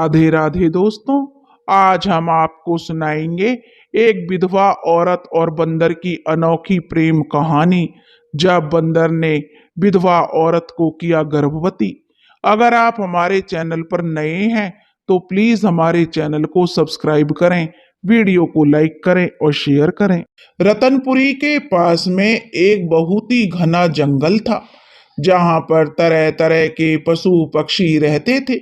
राधे राधे दोस्तों। आज हम आपको सुनाएंगे एक विधवा औरत और बंदर की अनोखी प्रेम कहानी। जब बंदर ने विधवा औरत को किया गर्भवती। अगर आप हमारे चैनल पर नए हैं तो प्लीज हमारे चैनल को सब्सक्राइब करें, वीडियो को लाइक करें और शेयर करें। रतनपुरी के पास में एक बहुत ही घना जंगल था, जहां पर तरह तरह के पशु पक्षी रहते थे।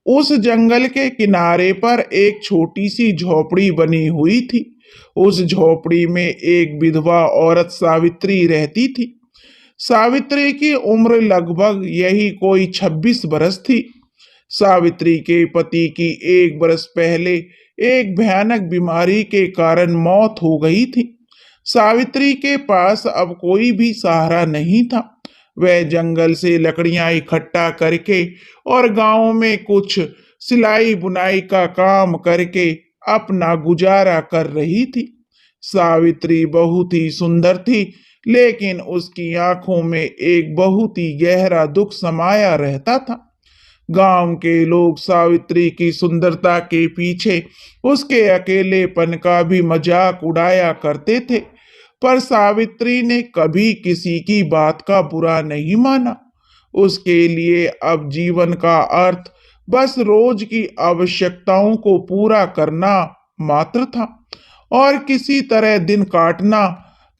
उस जंगल के किनारे पर एक छोटी सी झोपड़ी बनी हुई थी। उस झोपड़ी में एक विधवा औरत सावित्री रहती थी। सावित्री की उम्र लगभग यही कोई 26 बरस थी। सावित्री के पति की 1 बरस पहले एक भयानक बीमारी के कारण मौत हो गई थी। सावित्री के पास अब कोई भी सहारा नहीं था। वह जंगल से लकड़ियां इकट्ठा करके और गांव में कुछ सिलाई बुनाई का काम करके अपना गुजारा कर रही थी। सावित्री बहुत ही सुंदर थी, लेकिन उसकी आंखों में एक बहुत ही गहरा दुख समाया रहता था। गांव के लोग सावित्री की सुंदरता के पीछे उसके अकेलेपन का भी मजाक उड़ाया करते थे, पर सावित्री ने कभी किसी की बात का बुरा नहीं माना। उसके लिए अब जीवन का अर्थ बस रोज की आवश्यकताओं को पूरा करना मात्र था और किसी तरह दिन काटना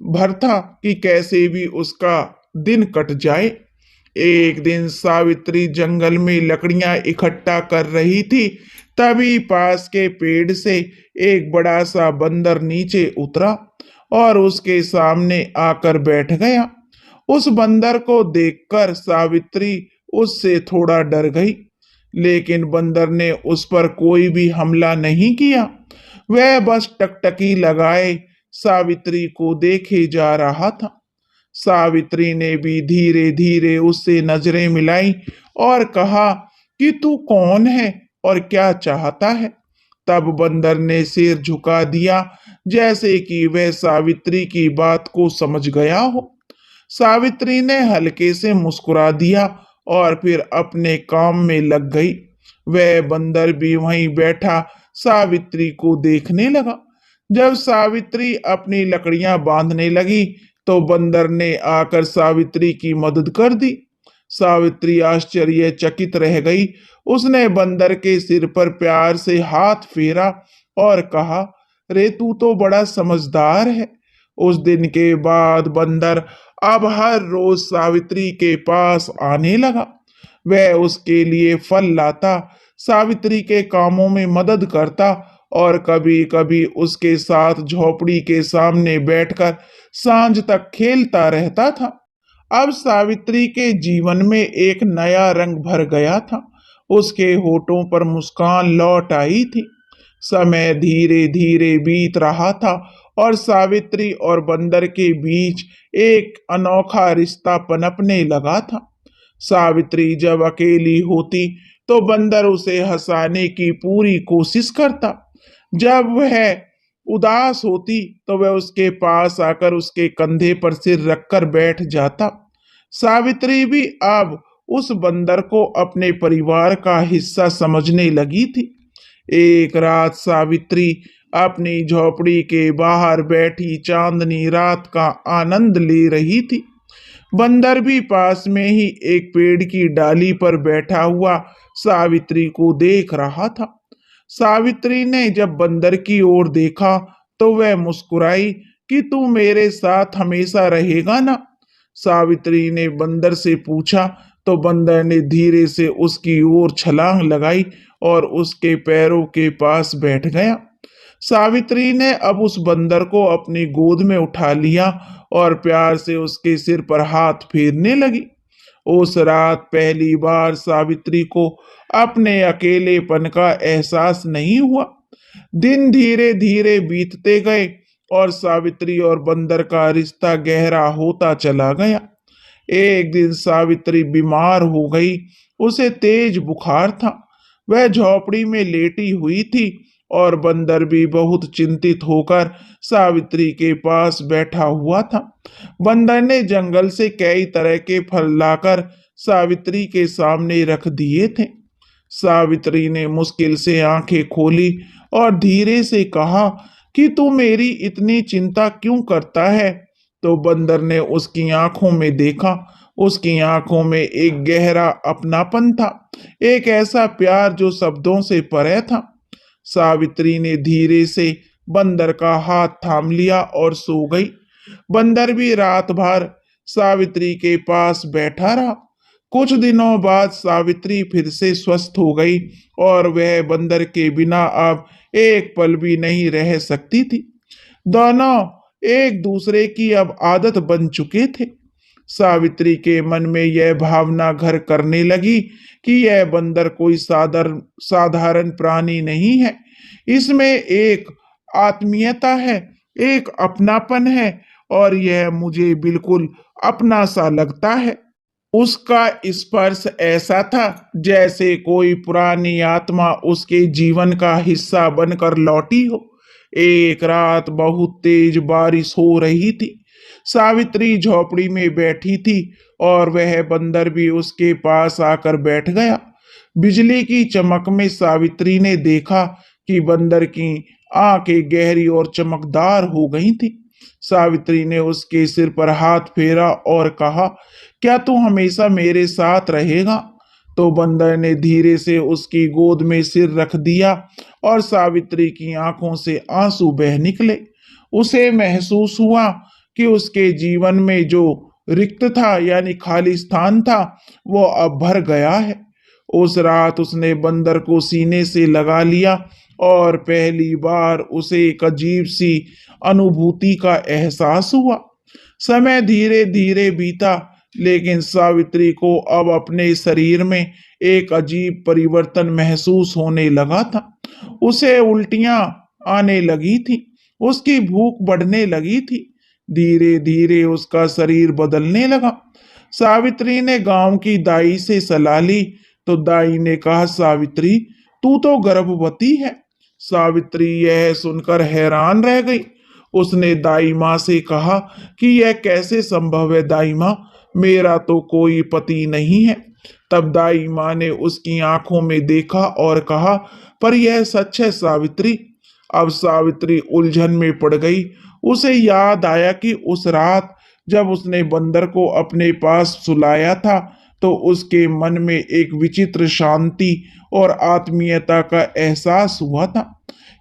भर था कि कैसे भी उसका दिन कट जाए। एक दिन सावित्री जंगल में लकड़ियां इकट्ठा कर रही थी, तभी पास के पेड़ से एक बड़ा सा बंदर नीचे उतरा और उसके सामने आकर बैठ गया। उस बंदर को देखकर सावित्री उससे थोड़ा डर गई, लेकिन बंदर ने उस पर कोई भी हमला नहीं किया। वह बस टकटकी लगाए सावित्री को देखे जा रहा था। सावित्री ने भी धीरे धीरे उससे नजरें मिलाई और कहा कि तू कौन है और क्या चाहता है। तब बंदर ने सिर झुका दिया, जैसे कि वह सावित्री की बात को समझ गया हो। सावित्री ने हल्के से मुस्कुरा दिया और फिर अपने काम में लग गई। वह बंदर भी वहीं बैठा सावित्री को देखने लगा। जब सावित्री अपनी लकड़ियां बांधने लगी तो बंदर ने आकर सावित्री की मदद कर दी। सावित्री आश्चर्यचकित रह गई। उसने बंदर के सिर पर प्यार से हाथ फेरा और कहा, रे तू तो बड़ा समझदार है। उस दिन के बाद बंदर अब हर रोज सावित्री के पास आने लगा। वह उसके लिए फल लाता, सावित्री के कामों में मदद करता और कभी कभी उसके साथ झोपड़ी के सामने बैठकर सांझ तक खेलता रहता था। अब सावित्री के जीवन में एक नया रंग भर गया था। उसके होठों पर मुस्कान लौट आई थी। समय धीरे धीरे बीत रहा था और सावित्री और बंदर के बीच एक अनोखा रिश्ता पनपने लगा था। सावित्री जब अकेली होती तो बंदर उसे हंसाने की पूरी कोशिश करता। जब वह उदास होती तो वह उसके पास आकर उसके कंधे पर सिर रखकर बैठ जाता। सावित्री भी अब उस बंदर को अपने परिवार का हिस्सा समझने लगी थी। एक रात सावित्री अपनी झोपड़ी के बाहर बैठी चांदनी रात का आनंद ले रही थी। बंदर भी पास में ही एक पेड़ की डाली पर बैठा हुआ सावित्री को देख रहा था। सावित्री ने जब बंदर की ओर देखा तो वह मुस्कुराई कि तू मेरे साथ हमेशा रहेगा ना। सावित्री ने बंदर से पूछा तो बंदर ने धीरे से उसकी ओर छलांग लगाई और उसके पैरों के पास बैठ गया। सावित्री ने अब उस बंदर को अपनी गोद में उठा लिया और प्यार से उसके सिर पर हाथ फेरने लगी। उस रात पहली बार सावित्री को अपने अकेलेपन का एहसास नहीं हुआ। दिन धीरे धीरे बीतते गए और सावित्री और बंदर का रिश्ता गहरा होता चला गया। एक दिन सावित्री बीमार हो गई। उसे तेज बुखार था। वह झोपड़ी में लेटी हुई थी और बंदर भी बहुत चिंतित होकर सावित्री के पास बैठा हुआ था। बंदर ने जंगल से कई तरह के फल लाकर सावित्री के सामने रख दिए थे। सावित्री ने मुश्किल से आंखें खोली और धीरे से कहा कि तू मेरी इतनी चिंता क्यों करता है। तो बंदर ने उसकी आंखों में देखा। उसकी आंखों में एक गहरा अपनापन था, एक ऐसा प्यार जो शब्दों से परे था। सावित्री ने धीरे से बंदर का हाथ थाम लिया और सो गई। बंदर भी रात भर सावित्री के पास बैठा रहा। कुछ दिनों बाद सावित्री फिर से स्वस्थ हो गई और वह बंदर के बिना अब एक पल भी नहीं रह सकती थी। दोनों एक दूसरे की अब आदत बन चुके थे। सावित्री के मन में यह भावना घर करने लगी कि यह बंदर कोई साधारण प्राणी नहीं है। इसमें एक आत्मीयता है, एक अपनापन है और यह मुझे बिल्कुल अपना सा लगता है। उसका स्पर्श ऐसा था जैसे कोई पुरानी आत्मा उसके जीवन का हिस्सा बनकर लौटी हो। एक रात बहुत तेज बारिश हो रही थी। सावित्री झोपड़ी में बैठी थी और वह बंदर भी उसके पास आकर बैठ गया। बिजली की चमक में सावित्री ने देखा कि बंदर की आंखें गहरी और चमकदार हो गई थी। सावित्री ने उसके सिर पर हाथ फेरा और कहा, क्या तू हमेशा मेरे साथ रहेगा? तो बंदर ने धीरे से उसकी गोद में सिर रख दिया और सावित्री की आंखों से आंसू बह निकले। उसे महसूस हुआ कि उसके जीवन में जो रिक्त था यानी खाली स्थान था वो अब भर गया है। उस रात उसने बंदर को सीने से लगा लिया और पहली बार उसे एक अजीब सी अनुभूति का एहसास हुआ। समय धीरे धीरे बीता लेकिन सावित्री को अब अपने शरीर में एक अजीब परिवर्तन महसूस होने लगा था। उसे उल्टियां आने लगी थी, उसकी भूख बढ़ने लगी थी। धीरे धीरे उसका शरीर बदलने लगा। सावित्री ने गांव की दाई से सलाह ली तो दाई ने कहा, सावित्री तू तो गर्भवती है। सावित्री यह सुनकर हैरान रह गई। उसने दाई माँ से कहा कि यह कैसे संभव है दाई माँ, मेरा तो कोई पति नहीं है। तब दाई माँ ने उसकी आंखों में देखा और कहा, पर यह सच है सावित्री। अब सावित्री उलझन में पड़ गई। उसे याद आया कि उस रात जब उसने बंदर को अपने पास सुलाया था तो उसके मन में एक विचित्र शांति और आत्मीयता का एहसास हुआ था।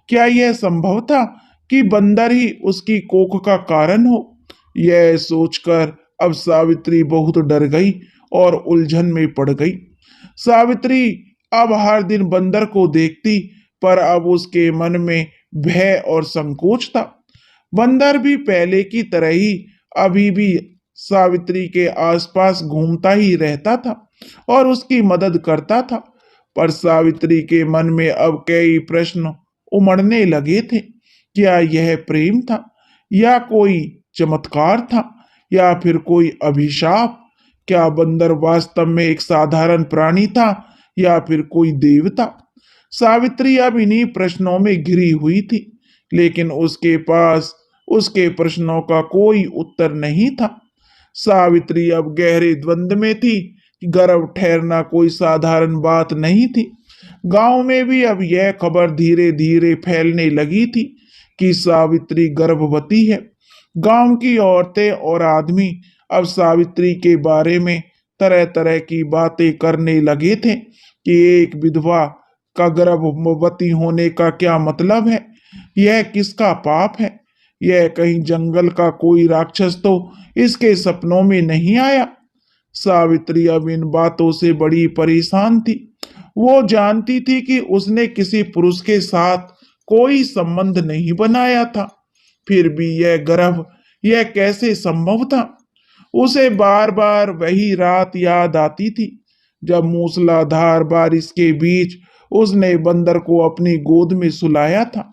क्या यह संभव था कि बंदर ही उसकी कोख का कारण हो? यह सोचकर अब सावित्री बहुत डर गई और उलझन में पड़ गई। सावित्री अब हर दिन बंदर को देखती पर अब उसके मन में भय और संकोच था। बंदर भी पहले की तरह ही अभी भी सावित्री के आसपास घूमता ही रहता था और उसकी मदद करता था। पर सावित्री के मन में अब कई प्रश्न उमड़ने लगे थे। क्या यह प्रेम था या कोई चमत्कार था या फिर कोई अभिशाप? क्या बंदर वास्तव में एक साधारण प्राणी था या फिर कोई देवता? सावित्री अब इन्हीं प्रश्नों में घिरी हुई थी लेकिन उसके पास उसके प्रश्नों का कोई उत्तर नहीं था। सावित्री अब गहरे द्वंद में थी कि गर्भ ठहरना कोई साधारण बात नहीं थी। गांव में भी अब यह खबर धीरे धीरे फैलने लगी थी कि सावित्री गर्भवती है। गांव की औरतें और आदमी अब सावित्री के बारे में तरह तरह की बातें करने लगे थे कि एक विधवा का गर्भवती होने का क्या मतलब है, यह किसका पाप है, यह कहीं जंगल का कोई राक्षस तो इसके सपनों में नहीं आया। सावित्री अब इन बातों से बड़ी परेशान थी। वो जानती थी कि उसने किसी पुरुष के साथ कोई संबंध नहीं बनाया था, फिर भी यह गर्भ यह कैसे संभव था? उसे बार बार वही रात याद आती थी जब मूसलाधार बारिश के बीच उसने बंदर को अपनी गोद में सुलाया था।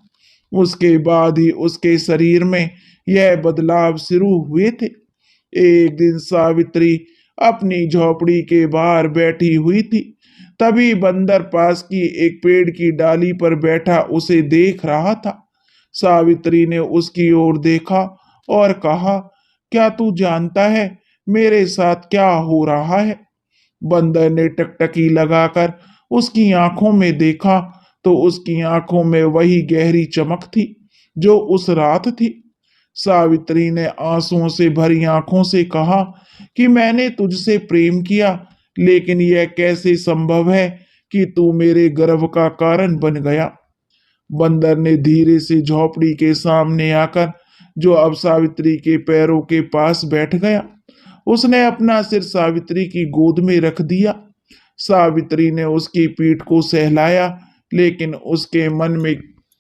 उसके बाद ही उसके शरीर में यह बदलाव शुरू हुए थे। एक दिन सावित्री अपनी झोपड़ी के बाहर बैठी हुई थी। तभी बंदर पास की एक पेड़ की डाली पर बैठा उसे देख रहा था। सावित्री ने उसकी ओर देखा और कहा, क्या तू जानता है मेरे साथ क्या हो रहा है? बंदर ने टकटकी लगाकर उसकी आंखों में देखा तो उसकी आंखों में वही गहरी चमक थी जो उस रात थी। सावित्री ने आंसुओं से भरी आंखों से कहा कि मैंने तुझसे प्रेम किया, लेकिन यह कैसे संभव है कि तू मेरे गर्व का कारण बन गया। बंदर ने धीरे से झोपड़ी के सामने आकर, जो अब सावित्री के पैरों के पास बैठ गया, उसने अपना सिर सावित्री की गोद में रख दिया। सावित्री ने उसकी पीठ को सहलाया, लेकिन उसके मन में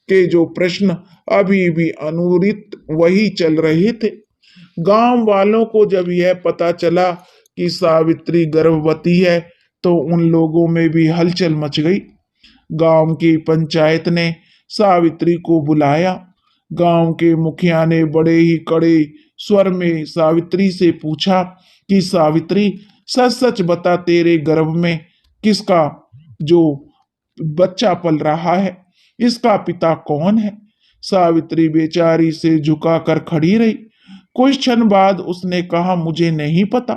के जो प्रश्न अभी भी अनुरित वही चल रहे थे। गांव वालों को जब यह पता चला कि सावित्री गर्भवती है, तो उन लोगों में भी हलचल मच गई। गांव की पंचायत ने सावित्री को बुलाया। गांव के मुखिया ने बड़े ही कड़े स्वर में सावित्री से पूछा कि सावित्री, सच सच बता, तेरे गर्भ में किसका जो बच्चा पल रहा है, इसका पिता कौन है? सावित्री बेचारी से झुकाकर खड़ी रही। कुछ क्षण बाद उसने कहा, मुझे नहीं पता।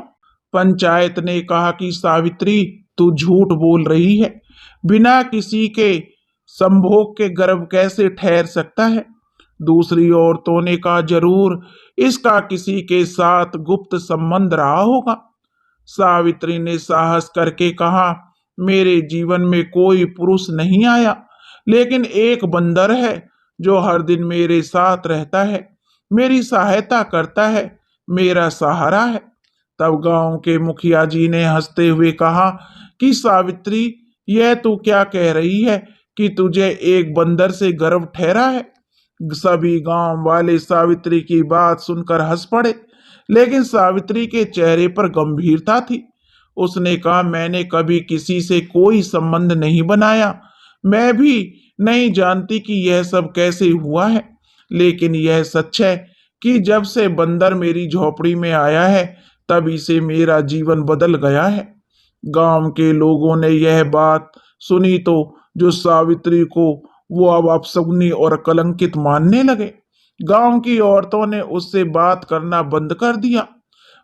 पंचायत ने कहा कि सावित्री, तू झूठ बोल रही है। बिना किसी के संभोग के गर्भ कैसे ठहर सकता है? दूसरी औरतों ने कहा, जरूर इसका किसी के साथ गुप्त संबंध रहा होगा। सावित्री ने साहस करके कहा, मेरे जीवन में कोई पुरुष नहीं आया, लेकिन एक बंदर है जो हर दिन मेरे साथ रहता है, मेरी सहायता करता है, मेरा सहारा है। तब गांव के मुखिया जी ने हंसते हुए कहा कि सावित्री, यह तू क्या कह रही है कि तुझे एक बंदर से गर्भ ठहरा है? सभी गांव वाले सावित्री की बात सुनकर हंस पड़े, लेकिन सावित्री के चेहरे पर गंभीरता थी। उसने कहा, मैंने कभी किसी से कोई संबंध नहीं बनाया। मैं भी नहीं जानती कि यह सब कैसे हुआ है, लेकिन यह सच है कि जब से बंदर मेरी झोपड़ी में आया है, तभी से मेरा जीवन बदल गया है। गांव के लोगों ने यह बात सुनी तो जो सावित्री को वो अब अपशगुनी और कलंकित मानने लगे। गांव की औरतों ने उससे बात करना बंद कर दिया।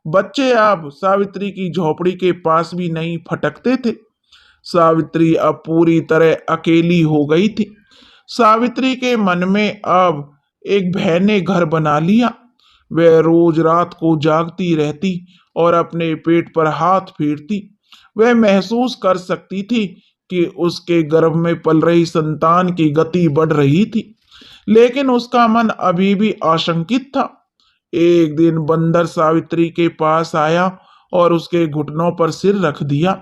बच्चे अब सावित्री की झोपड़ी के पास भी नहीं फटकते थे। सावित्री अब पूरी तरह अकेली हो गई थी। सावित्री के मन में अब एक भय ने घर बना लिया। वह रोज रात को जागती रहती और अपने पेट पर हाथ फेरती। वह महसूस कर सकती थी कि उसके गर्भ में पल रही संतान की गति बढ़ रही थी, लेकिन उसका मन अभी भी आशंकित था। एक दिन बंदर सावित्री के पास आया और उसके घुटनों पर सिर रख दिया।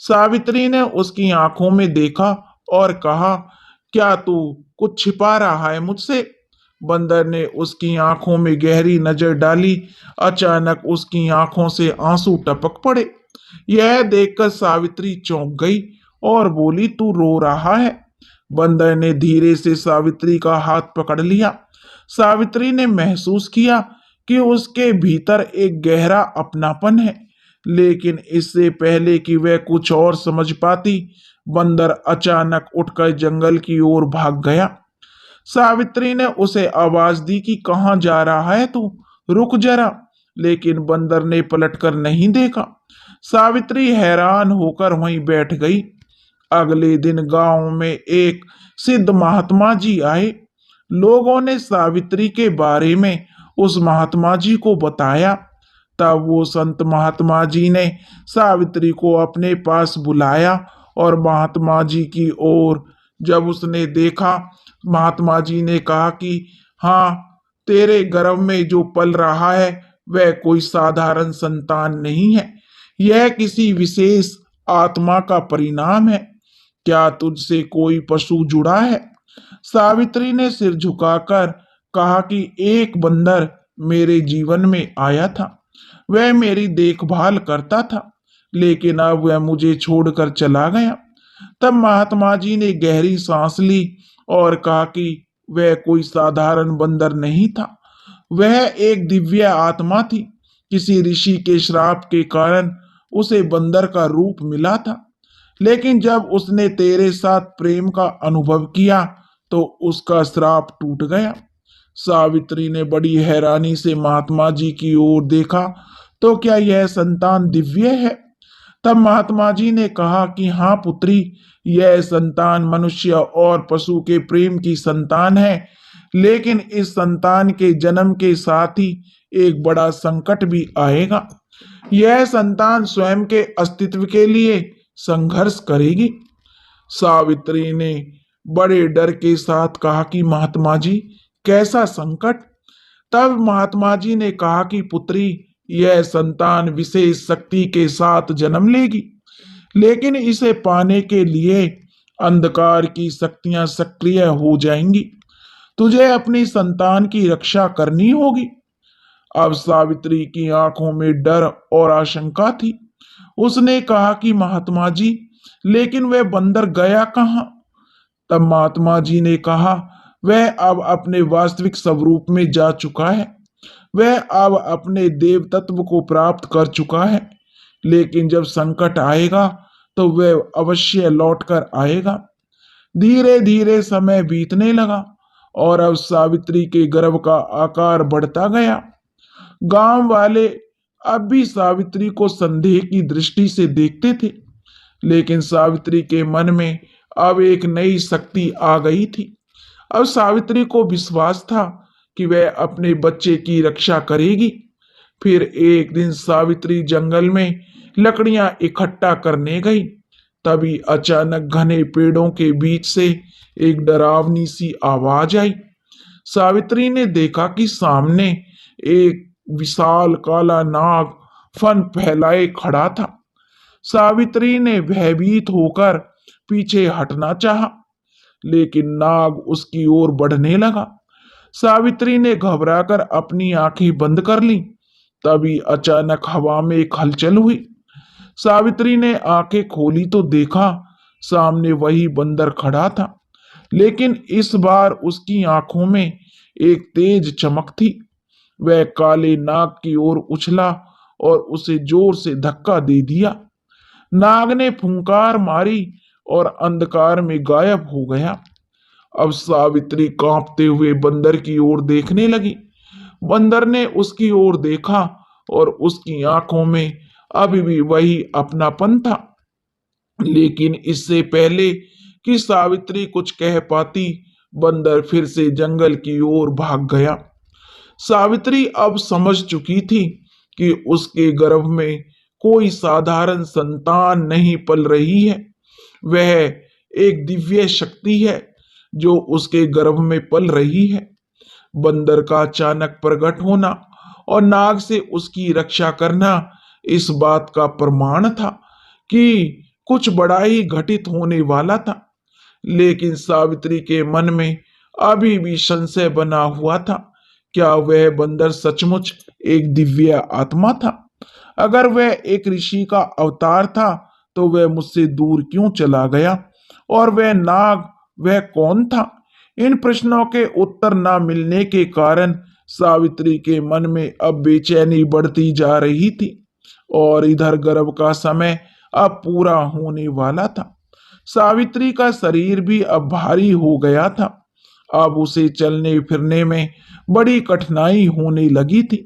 सावित्री ने उसकी आंखों में देखा और कहा, क्या तू कुछ छिपा रहा है मुझसे? बंदर ने उसकी आंखों में गहरी नजर डाली। अचानक उसकी आंखों से आंसू टपक पड़े। यह देखकर सावित्री चौंक गई और बोली, तू रो रहा है? बंदर ने धीरे से सावित्री का हाथ पकड़ लिया। सावित्री ने महसूस किया कि उसके भीतर एक गहरा अपनापन है, लेकिन इससे पहले कि वह कुछ और समझ पाती, बंदर अचानक उठकर जंगल की ओर भाग गया। सावित्री ने उसे आवाज दी कि कहाँ जा रहा है तू, रुक जरा। लेकिन बंदर ने पलटकर नहीं देखा। सावित्री हैरान होकर वहीं बैठ गई। अगले दिन गांव में एक सिद्ध महात्मा जी आए। लोगों ने सावित्री के बारे में उस महात्मा जी को बताया। तब वो संत महात्मा जी ने सावित्री को अपने पास बुलाया और महात्मा जी की ओर जब उसने देखा, महात्मा जी ने कहा कि हाँ, तेरे गर्भ में जो पल रहा है वह कोई साधारण संतान नहीं है, यह किसी विशेष आत्मा का परिणाम है। क्या तुझसे कोई पशु जुड़ा है? सावित्री ने सिर झुकाकर कहा कि एक बंदर मेरे जीवन में आया था। वह मेरी देखभाल करता था, लेकिन अब वह मुझे छोड़कर चला गया। तब महात्मा जी ने गहरी सांस ली और कहा कि वह कोई साधारण बंदर नहीं था, वह एक दिव्य आत्मा थी। किसी ऋषि के श्राप के कारण उसे बंदर का रूप मिला था, लेकिन जब उसने तेरे साथ प्रेम का अनुभव किया तो उसका श्राप टूट गया। सावित्री ने बड़ी हैरानी से महात्मा जी की ओर देखा, तो क्या यह संतान दिव्य है? तब महात्मा जी ने कहा कि हाँ पुत्री, यह संतान मनुष्य और पशु के प्रेम की संतान है, लेकिन इस संतान के जन्म के साथ ही एक बड़ा संकट भी आएगा। यह संतान स्वयं के अस्तित्व के लिए संघर्ष करेगी। सावित्री ने बड़े डर के साथ कहा कि महात्मा जी, कैसा संकट? तब महात्मा जी ने कहा कि पुत्री, यह संतान विशेष शक्ति के साथ जन्म लेगी, लेकिन इसे पाने के लिए अंधकार की शक्तियां सक्रिय हो जाएंगी। तुझे अपनी संतान की रक्षा करनी होगी। अब सावित्री की आंखों में डर और आशंका थी। उसने कहा कि महात्मा जी, लेकिन वह बंदर गया कहाँ? तब महात्मा जी ने कहा, वह अब अपने वास्तविक स्वरूप में जा चुका है। वह अब अपने देव तत्व को प्राप्त कर चुका है, लेकिन जब संकट आएगा तो वह अवश्य लौट कर आएगा। धीरे धीरे समय बीतने लगा और अब सावित्री के गर्भ का आकार बढ़ता गया। गांव वाले अब भी सावित्री को संदेह की दृष्टि से देखते थे, लेकिन सावित्री के मन में अब एक नई शक्ति आ गई थी। अब सावित्री को विश्वास था कि वह अपने बच्चे की रक्षा करेगी। फिर एक दिन सावित्री जंगल में लकड़ियां इकट्ठा करने गई। तभी अचानक घने पेड़ों के बीच से एक डरावनी सी आवाज आई। सावित्री ने देखा कि सामने एक विशाल काला नाग फन फैलाए खड़ा था। सावित्री ने भयभीत होकर पीछे हटना चाहा, लेकिन नाग उसकी ओर बढ़ने लगा। सावित्री ने घबराकर अपनी आंखें बंद कर ली। तभी अचानक हवा में एक हलचल हुई। सावित्री ने आंखें खोली तो देखा सामने वही बंदर खड़ा था, लेकिन इस बार उसकी आंखों में एक तेज चमक थी। वह काले नाग की ओर उछला और उसे जोर से धक्का दे दिया। नाग ने फुंकार मारी और अंधकार में गायब हो गया। अब सावित्री कांपते हुए बंदर की ओर देखने लगी। बंदर ने उसकी ओर देखा और उसकी आंखों में अभी भी वही अपनापन था। लेकिन इससे पहले कि सावित्री कुछ कह पाती, बंदर फिर से जंगल की ओर भाग गया। सावित्री अब समझ चुकी थी कि उसके गर्भ में कोई साधारण संतान नहीं पल रही है। वह एक दिव्य शक्ति है जो उसके गर्भ में पल रही है। बंदर का अचानक प्रकट होना और नाग से उसकी रक्षा करना इस बात का प्रमाण था कि कुछ बड़ा ही घटित होने वाला था। लेकिन सावित्री के मन में अभी भी संशय बना हुआ था। क्या वह बंदर सचमुच एक दिव्य आत्मा था? अगर वह एक ऋषि का अवतार था तो वह मुझसे दूर क्यों चला गया? और वह नाग, वह कौन था? इन प्रश्नों के उत्तर न मिलने के कारण सावित्री के मन में अब बेचैनी बढ़ती जा रही थी और इधर गर्भ का समय अब पूरा होने वाला था। सावित्री का शरीर भी अब भारी हो गया था। अब उसे चलने फिरने में बड़ी कठिनाई होने लगी थी।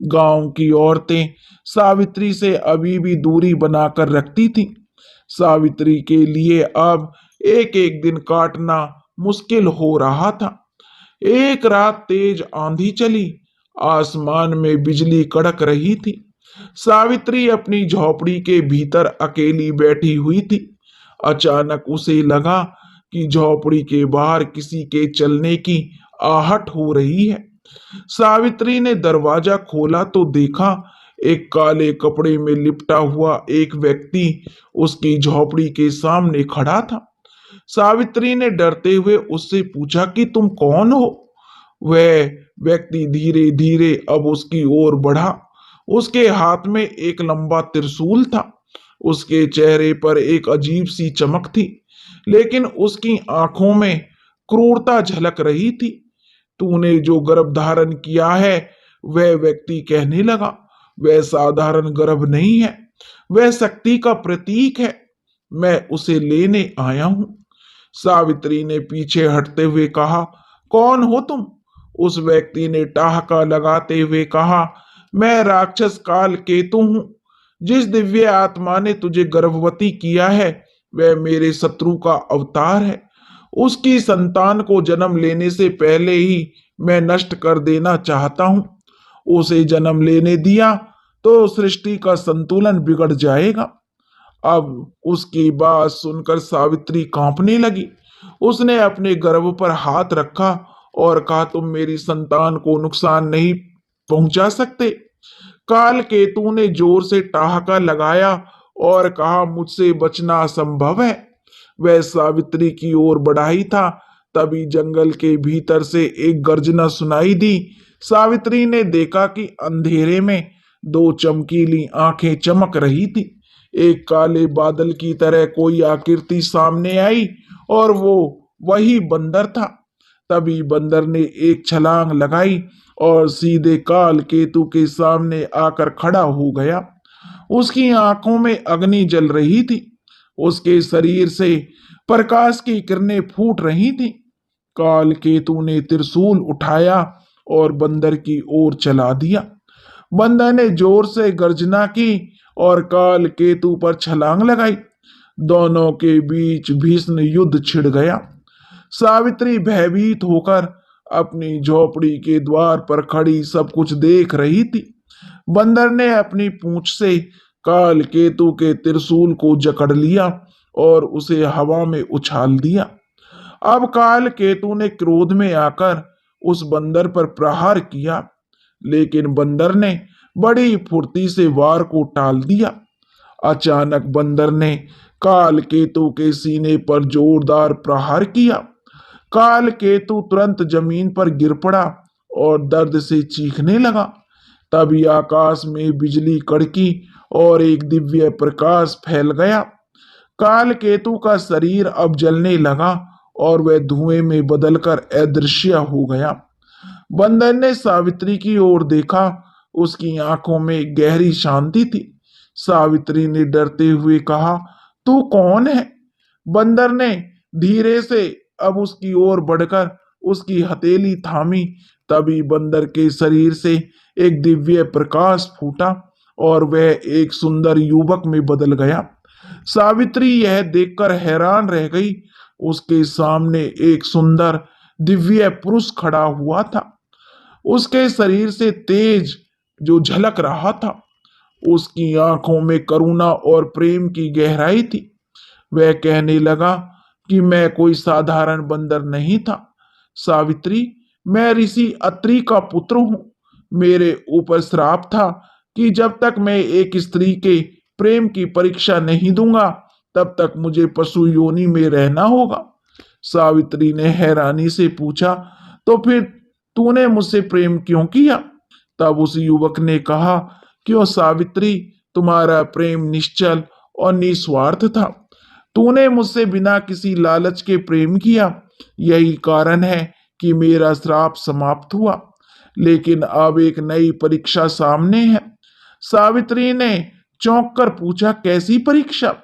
गांव की औरतें सावित्री से अभी भी दूरी बनाकर रखती थीं। सावित्री के लिए अब एक एक दिन काटना मुश्किल हो रहा था। एक रात तेज आंधी चली। आसमान में बिजली कड़क रही थी। सावित्री अपनी झोपड़ी के भीतर अकेली बैठी हुई थी। अचानक उसे लगा कि झोपड़ी के बाहर किसी के चलने की आहट हो रही है। सावित्री ने दरवाजा खोला तो देखा एक काले कपड़े में लिपटा हुआ एक व्यक्ति उसकी झोपड़ी के सामने खड़ा था। सावित्री ने डरते हुए उससे पूछा कि तुम कौन हो? वह व्यक्ति धीरे धीरे अब उसकी ओर बढ़ा। उसके हाथ में एक लंबा त्रिशूल था। उसके चेहरे पर एक अजीब सी चमक थी, लेकिन उसकी आंखों में क्रूरता झलक रही थी। तूने जो गर्भ धारण किया है, वह व्यक्ति कहने लगा, वह साधारण गर्भ नहीं है, वह शक्ति का प्रतीक है। मैं उसे लेने आया हूं। सावित्री ने पीछे हटते हुए कहा, कौन हो तुम? उस व्यक्ति ने ठहाका लगाते हुए कहा, मैं राक्षस काल केतु हूं। जिस दिव्य आत्मा ने तुझे गर्भवती किया है वह मेरे शत्रु का अवतार है। उसकी संतान को जन्म लेने से पहले ही मैं नष्ट कर देना चाहता हूं। उसे जन्म लेने दिया तो सृष्टि का संतुलन बिगड़ जाएगा। अब उसकी बात सुनकर सावित्री कांपने लगी। उसने अपने गर्भ पर हाथ रखा और कहा, तुम मेरी संतान को नुकसान नहीं पहुंचा सकते। काल केतु ने जोर से ठहाका लगाया और कहा, मुझसे बचना असंभव है। वह सावित्री की ओर बढ़ा ही था, तभी जंगल के भीतर से एक गर्जना सुनाई दी। सावित्री ने देखा कि अंधेरे में दो चमकीली आंखें चमक रही थी। एक काले बादल की तरह कोई आकृति सामने आई और वो वही बंदर था। तभी बंदर ने एक छलांग लगाई और सीधे काल केतु के सामने आकर खड़ा हो गया। उसकी आंखों में अग्नि जल रही थी। उसके शरीर से प्रकाश की किरणें फूट रही थी। काल केतु ने त्रिशूल उठाया और बंदर की ओर चला दिया। बंदर ने जोर से गर्जना की और काल केतु पर छलांग लगाई। दोनों के बीच भीषण युद्ध छिड़ गया। सावित्री भयभीत होकर अपनी झोपड़ी के द्वार पर खड़ी सब कुछ देख रही थी। बंदर ने अपनी पूंछ से काल केतु के त्रिशूल को जकड़ लिया और उसे हवा में उछाल दिया। अब काल केतु ने क्रोध में आकर उस बंदर पर प्रहार किया, लेकिन बंदर ने बड़ी फुर्ती से वार को टाल दिया। अचानक बंदर ने काल केतु के सीने पर जोरदार प्रहार किया। काल केतु तुरंत जमीन पर गिर पड़ा और दर्द से चीखने लगा। तभी आकाश में बिजली कड़की और एक दिव्य प्रकाश फैल गया। काल केतु का शरीर अब जलने लगा और वह धुएं में बदलकर अदृश्य हो गया। बंदर ने सावित्री की ओर देखा। उसकी आंखों में गहरी शांति थी। सावित्री ने डरते हुए कहा, तू कौन है? बंदर ने धीरे से अब उसकी ओर बढ़कर उसकी हथेली थामी। तभी बंदर के शरीर से एक दिव्य प्रकाश फूटा और वह एक सुंदर युवक में बदल गया। सावित्री यह देखकर हैरान रह गई। उसके सामने एक सुंदर दिव्य पुरुष खड़ा हुआ था। उसके शरीर से तेज जो झलक रहा था। उसकी आंखों में करुणा और प्रेम की गहराई थी। वह कहने लगा कि मैं कोई साधारण बंदर नहीं था। सावित्री, मैं ऋषि अत्रि का पुत्र हूं। मेरे ऊपर श्राप था कि जब तक मैं एक स्त्री के प्रेम की परीक्षा नहीं दूंगा तब तक मुझे पशु योनि में रहना होगा। सावित्री ने हैरानी से पूछा, तो फिर तूने मुझसे प्रेम क्यों किया? तब उस युवक ने कहा, क्यों सावित्री, तुम्हारा प्रेम निश्चल और निस्वार्थ था। तूने मुझसे बिना किसी लालच के प्रेम किया। यही कारण है कि मेरा श्राप समाप्त हुआ। लेकिन अब एक नई परीक्षा सामने है। सावित्री ने चौंक कर पूछा, कैसी परीक्षा?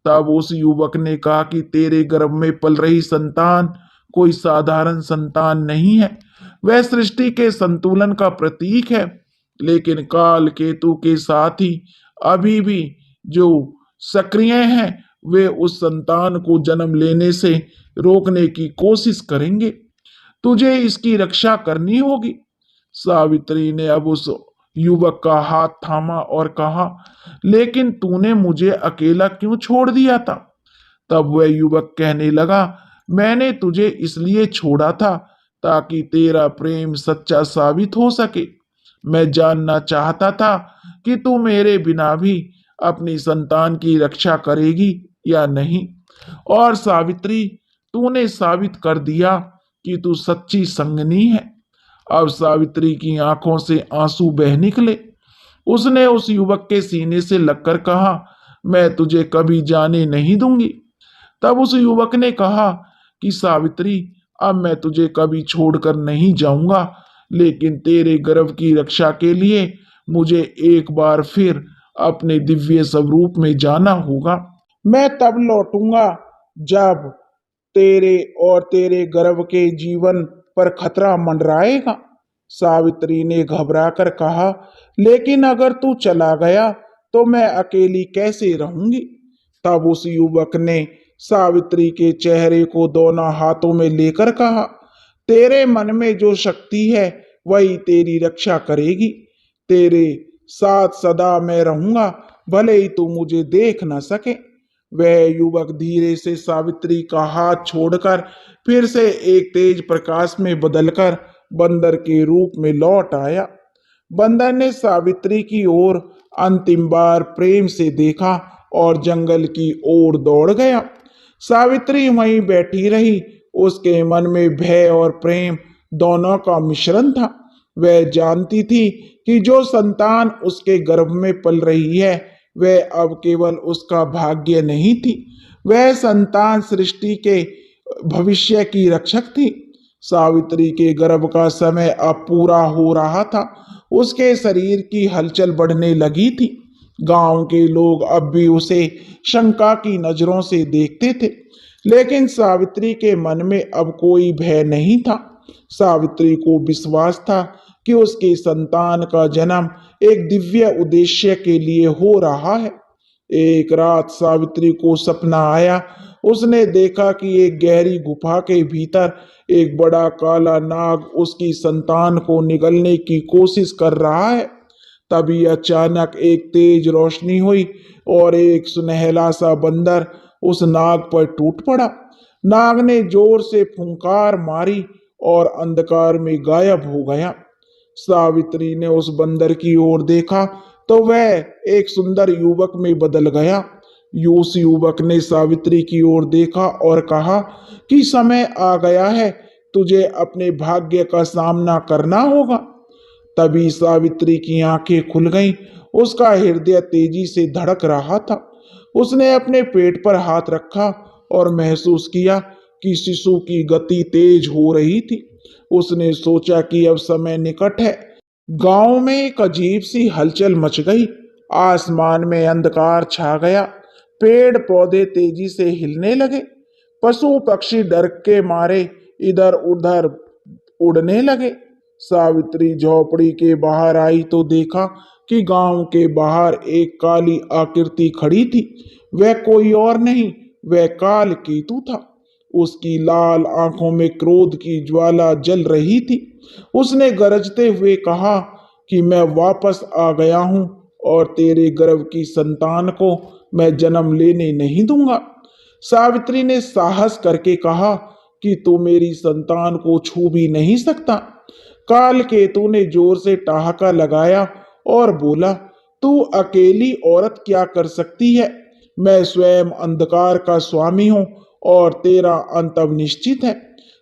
तब उस युवक ने कहा कि तेरे गर्भ में पल रही संतान कोई साधारण संतान नहीं है। वह सृष्टि के संतुलन का प्रतीक है। लेकिन काल केतु के साथ ही अभी भी जो सक्रिय हैं वे उस संतान को जन्म लेने से रोकने की कोशिश करेंगे। तुझे इसकी रक्षा करनी होगी। सावित्री ने अब उस युवक का हाथ थामा और कहा, लेकिन तूने मुझे अकेला क्यों छोड़ दिया था? तब वह युवक कहने लगा, मैंने तुझे इसलिए छोड़ा था ताकि तेरा प्रेम सच्चा साबित हो सके। मैं जानना चाहता था कि तू मेरे बिना भी अपनी संतान की रक्षा करेगी या नहीं। और सावित्री, तूने साबित कर दिया कि तू सच्ची संगनी है। अब सावित्री की आंखों से आंसू बह निकले। उसने उस युवक के सीने से लगकर कहा, मैं तुझे कभी जाने नहीं दूंगी। तब उस युवक ने कहा कि सावित्री, अब मैं तुझे कभी छोड़कर नहीं जाऊंगा, लेकिन तेरे गर्भ की रक्षा के लिए मुझे एक बार फिर अपने दिव्य स्वरूप में जाना होगा। मैं तब लौटूंगा जब तेरे और तेरे गर्भ के जीवन पर खतरा मंडराएगा। सावित्री ने घबराकर कहा, लेकिन अगर तू चला गया तो मैं अकेली कैसे रहूंगी। तब उस युवक ने सावित्री के चेहरे को दोनों हाथों में लेकर कहा, तेरे मन में जो शक्ति है वही तेरी रक्षा करेगी। तेरे साथ सदा मैं रहूंगा, भले ही तू मुझे देख न सके। वह युवक धीरे से सावित्री का हाथ छोड़कर फिर से एक तेज प्रकाश में बदलकर बंदर के रूप में लौट आया। बंदर ने सावित्री की ओर अंतिम बार प्रेम से देखा और जंगल की ओर दौड़ गया। सावित्री वहीं बैठी रही। उसके मन में भय और प्रेम दोनों का मिश्रण था। वह जानती थी कि जो संतान उसके गर्भ में पल रही है वह अब केवल उसका भाग्य नहीं थी, वह संतान सृष्टि के भविष्य की रक्षक थी। सावित्री के गर्भ का समय अब पूरा हो रहा था। उसके शरीर की हलचल बढ़ने लगी थी। गांव के लोग अब भी उसे शंका की नजरों से देखते थे, लेकिन सावित्री के मन में अब कोई भय नहीं था। सावित्री को विश्वास था कि उसके संतान का जन्म एक दिव्य उद्देश्य के लिए हो रहा है। एक रात सावित्री को सपना आया। उसने देखा कि एक गहरी गुफा के भीतर एक बड़ा काला नाग उसकी संतान को निगलने की कोशिश कर रहा है। तभी अचानक एक तेज रोशनी हुई और एक सुनहला सा बंदर उस नाग पर टूट पड़ा। नाग ने जोर से फुंकार मारी और अंधकार में गायब हो गया। सावित्री ने उस बंदर की ओर देखा तो वह एक सुंदर युवक में बदल गया। उस युवक ने सावित्री की ओर देखा और कहा कि समय आ गया है, तुझे अपने भाग्य का सामना करना होगा। तभी सावित्री की आंखें खुल गईं। उसका हृदय तेजी से धड़क रहा था। उसने अपने पेट पर हाथ रखा और महसूस किया कि शिशु की गति तेज हो रही थी। उसने सोचा कि अब समय निकट है। गांव में एक अजीब सी हलचल मच गई। आसमान में अंधकार छा गया। पेड़ पौधे तेजी से हिलने लगे। पशु पक्षी डर के मारे इधर उधर उड़ने लगे। सावित्री झोपड़ी के बाहर आई तो देखा कि गांव के बाहर एक काली आकृति खड़ी थी। वह कोई और नहीं, वह काल केतु था। उसकी लाल आंखों में क्रोध की ज्वाला जल रही थी। उसने गरजते हुए कहा कि मैं वापस आ गया हूं और तेरे गर्भ की संतान को मैं जन्म लेने नहीं दूंगा। सावित्री ने साहस करके कहा कि तू मेरी संतान को छू भी नहीं सकता। काल केतु ने जोर से ठहाका लगाया और बोला, तू अकेली औरत क्या कर सकती है। मैं स्वयं अंधकार का स्वामी हूं और तेरा अंत अब निश्चित है।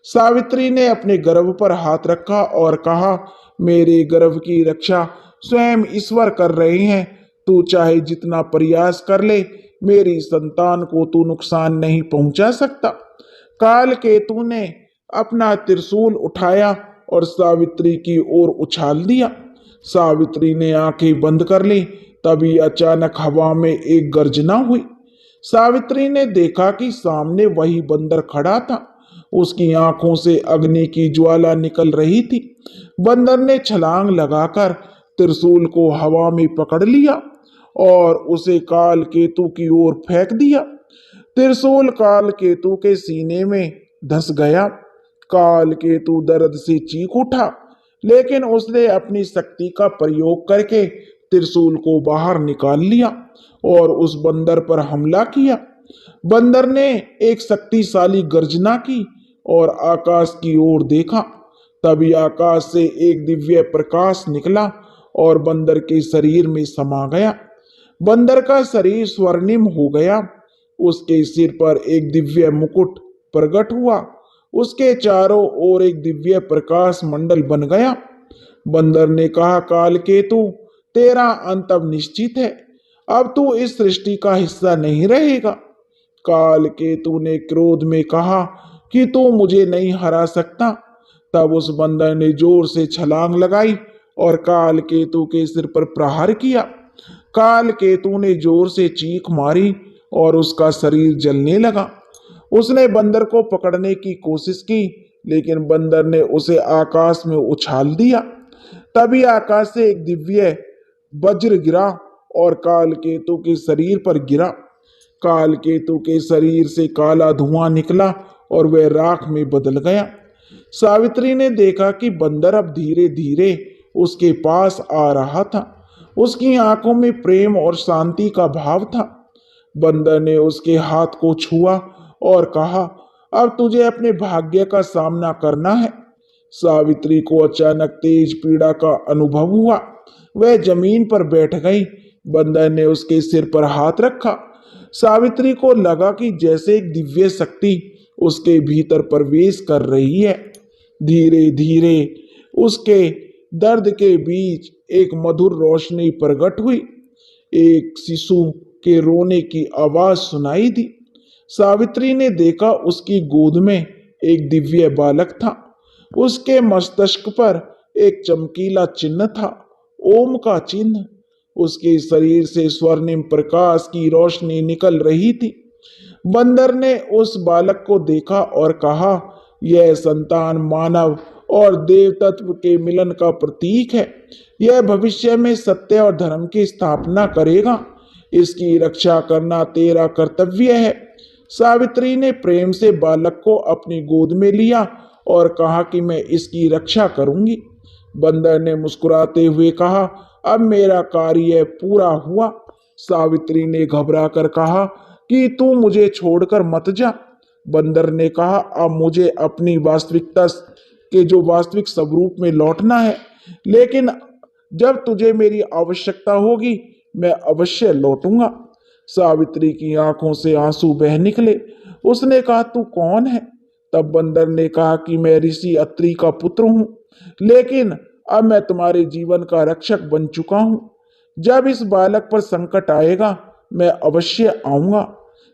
सावित्री ने अपने गर्भ पर हाथ रखा और कहा, मेरे गर्भ की रक्षा स्वयं ईश्वर कर रहे हैं। तू चाहे जितना प्रयास कर ले, मेरी संतान को तू नुकसान नहीं पहुंचा सकता। काल केतु ने अपना त्रिशूल उठाया और सावित्री की ओर उछाल दिया। सावित्री ने आंखें बंद कर ली। तभी अचानक हवा में एक गर्जना हुई। सावित्री ने देखा कि सामने वही बंदर खड़ा था। उसकी आंखों से अग्नि की ज्वाला निकल रही थी। बंदर ने छलांग लगाकर त्रिशूल को हवा में पकड़ लिया और उसे काल केतु की ओर फेंक दिया। त्रिशूल काल केतु के सीने में धंस गया। काल केतु दर्द से चीख उठा, लेकिन उसने अपनी शक्ति का प्रयोग करके त्रिशूल को बाहर निकाल लिया और उस बंदर पर हमला किया। बंदर ने एक शक्तिशाली गर्जना की और आकाश की ओर देखा। तभी आकाश से एक दिव्य प्रकाश निकला और बंदर के शरीर में समा गया। बंदर का शरीर स्वर्णिम हो गया। उसके सिर पर एक दिव्य मुकुट प्रकट हुआ। उसके चारों ओर एक दिव्य प्रकाश मंडल बन गया। बंदर ने कहा, काल केतु, तेरा अंत अब निश्चित है। अब तू इस सृष्टि का हिस्सा नहीं रहेगा। काल केतु ने क्रोध में कहा कि तू मुझे नहीं हरा सकता। तब उस बंदर ने जोर से छलांग लगाई और काल केतु के सिर पर प्रहार किया। काल केतु ने जोर से चीख मारी और उसका शरीर जलने लगा। उसने बंदर को पकड़ने की कोशिश की, लेकिन बंदर ने उसे आकाश में उछाल दिया। तभी आकाश से एक दिव्य वज्र गिरा और काल केतु के शरीर पर गिरा। काल केतु के शरीर से काला धुआं निकला और वह राख में बदल गया। सावित्री ने देखा कि बंदर अब धीरे धीरे उसके पास आ रहा था। उसकी आंखों में प्रेम और शांति का भाव था। बंदर ने उसके हाथ को छुआ और कहा, अब तुझे अपने भाग्य का सामना करना है। सावित्री को अचानक तेज पीड़ा का अनुभव हुआ। वह जमीन पर बैठ गई। बंदर ने उसके सिर पर हाथ रखा। सावित्री को लगा कि जैसे एक दिव्य शक्ति उसके भीतर प्रवेश कर रही है। धीरे धीरे उसके दर्द के बीच एक मधुर रोशनी प्रकट हुई। एक शिशु के रोने की आवाज सुनाई दी। सावित्री ने देखा उसकी गोद में एक दिव्य बालक था। उसके मस्तिष्क पर एक चमकीला चिन्ह था, ओम का चिन्ह। उसके शरीर से स्वर्णिम प्रकाश की रोशनी निकल रही थी। बंदर ने उस बालक को देखा और कहा, यह संतान मानव और देव तत्व के मिलन का प्रतीक है। यह भविष्य में सत्य और धर्म की स्थापना करेगा। इसकी रक्षा करना तेरा कर्तव्य है। सावित्री ने प्रेम से बालक को अपनी गोद में लिया और कहा कि मैं इसकी रक्षा करूंगी। बंदर ने मुस्कुराते हुए कहा, अब मेरा कार्य पूरा हुआ। सावित्री ने घबराकर कहा कि तू मुझे छोड़कर मत जा। बंदर ने कहा, अब मुझे अपनी वास्तविकता के जो वास्तविक स्वरूप में लौटना है, लेकिन जब तुझे मेरी आवश्यकता होगी मैं अवश्य लौटूंगा। सावित्री की आंखों से आंसू बह निकले। उसने कहा, तू कौन है? तब बंदर ने कहा कि मैं ऋषि अत्रि का पुत्र हूं, लेकिन अब मैं तुम्हारे जीवन का रक्षक बन चुका हूं। जब इस बालक पर संकट आएगा मैं अवश्य आऊंगा।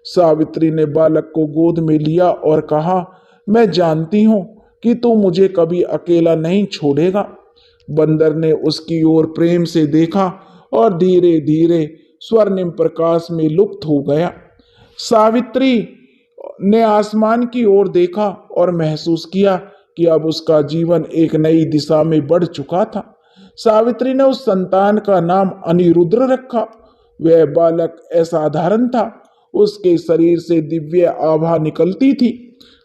सावित्री ने बालक को गोद में लिया और कहा, मैं जानती हूं कि तू मुझे कभी अकेला नहीं छोड़ेगा। बंदर ने उसकी ओर प्रेम से देखा और धीरे धीरे स्वर्णिम प्रकाश में लुप्त हो गया। सावित्री ने आसमान की ओर देखा और महसूस किया कि अब उसका जीवन एक नई दिशा में बढ़ चुका था। सावित्री ने उस संतान का नाम अनिरुद्ध रखा। वह बालक असाधारण था। उसके शरीर से दिव्य आभा निकलती थी।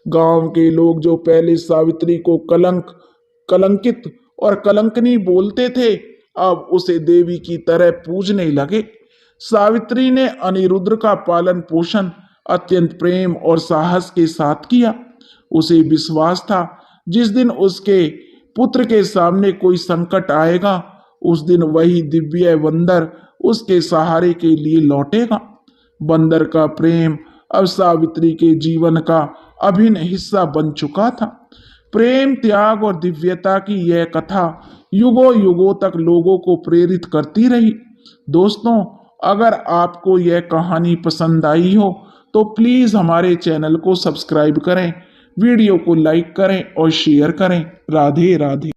गांव के लोग जो पहले सावित्री को कलंकित और कलंकनी बोलते थे, अब उसे देवी की तरह पूजने लगे। सावित्री ने अनिरुद्ध का पालन पोषण अत्यंत प्रेम और साहस के साथ किया। उसे विश्वास था जिस दिन उसके पुत्र के सामने कोई संकट आएगा, उस दिन वही दिव्य बंदर उसके सहारे के लिए लौटेगा। बंदर का प्रेम अब सावित्री के जीवन का अभिन्न हिस्सा बन चुका था। प्रेम, त्याग और दिव्यता की यह कथा युगों युगों तक लोगों को प्रेरित करती रही। दोस्तों, अगर आपको यह कहानी पसंद आई हो तो प्लीज हमारे चैनल को सब्सक्राइब करें, वीडियो को लाइक करें और शेयर करें। राधे राधे।